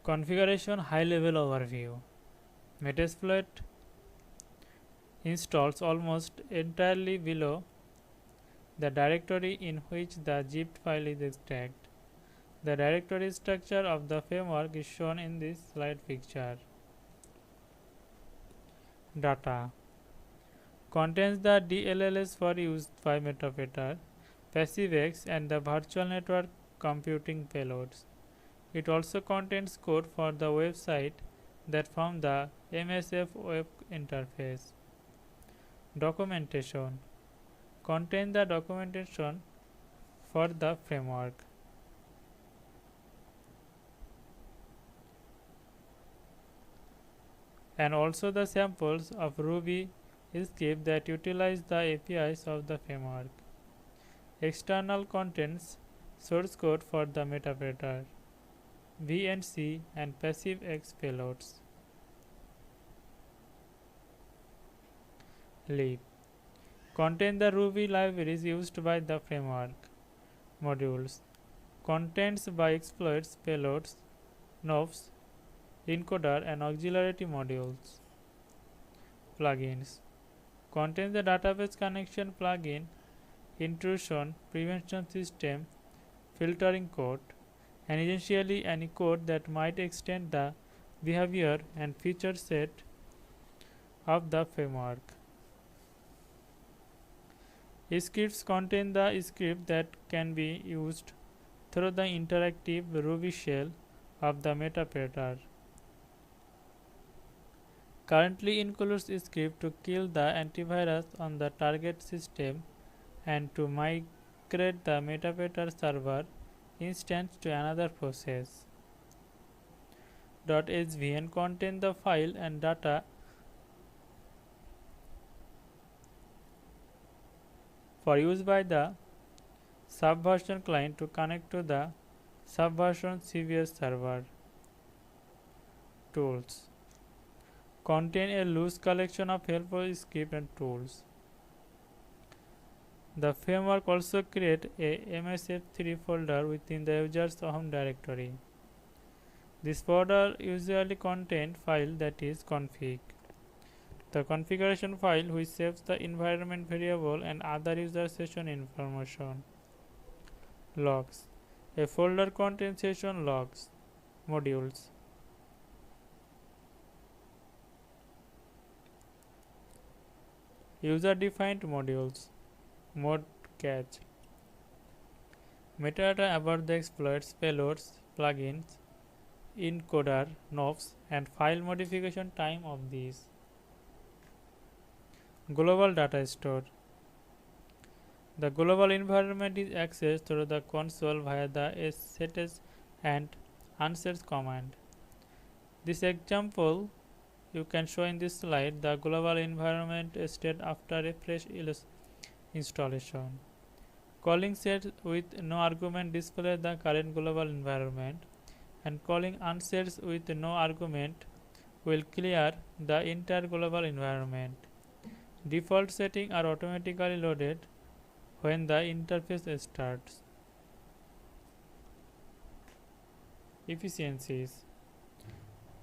Configuration high-level overview. Metasploit installs almost entirely below the directory in which the zipped file is extracted. The directory structure of the framework is shown in this slide picture. Data contains the DLLs for use by Metasploit, PassiveX, and the virtual network computing payloads. It also contains code for the website that form the MSF web interface. Documentation contains the documentation for the framework. And also the samples of Ruby script that utilize the APIs of the framework. External contents source code for the Metasploit, VNC and PassiveX payloads. Lib contain the Ruby libraries used by the framework. Modules contents by exploits, payloads, knobs, encoder and auxiliary modules. Plugins contains the database connection plugin, intrusion prevention system, filtering code, and essentially any code that might extend the behavior and feature set of the framework. Scripts contain the script that can be used through the interactive Ruby shell of the Metasploit. Currently includes script to kill the antivirus on the target system and to migrate the Metasploit server instance to another process. .svn contain the file and data for use by the Subversion client to connect to the Subversion CVS server. Tools contain a loose collection of helpful scripts and tools. The framework also creates a MSF3 folder within the user's home directory. This folder usually contains file that is config, the configuration file which saves the environment variable and other user session information. Logs, a folder contains session logs. Modules, user-defined modules. Mod cache, metadata about the exploits, payloads, plugins, encoder, knobs, and file modification time of these. Global data store. The global environment is accessed through the console via the sets and unsets command. This example you can show in this slide the global environment state after a fresh installation. Calling sets with no argument displays the current global environment, and calling unsets with no argument will clear the entire global environment. Default settings are automatically loaded when the interface starts. Efficiencies.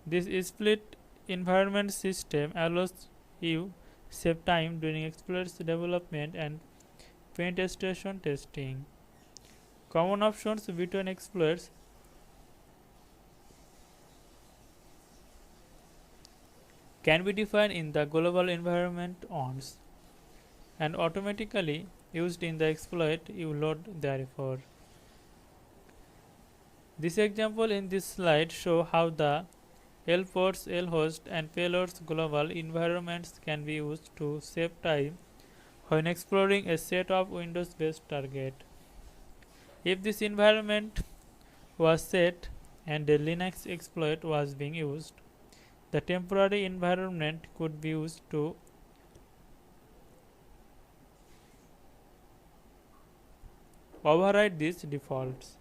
This split environment system allows you save time during exploits development and penetration testing. Common options between exploits can be defined in the global environment once and automatically used in the exploit you load therefore. This example in this slide show how the lports, lhost and payloads global environments can be used to save time when exploring a set of Windows-based target. If this environment was set and a Linux exploit was being used, the temporary environment could be used to override these defaults.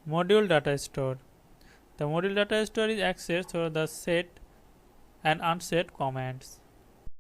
Module data store. The module data store is accessed through the set and unset commands.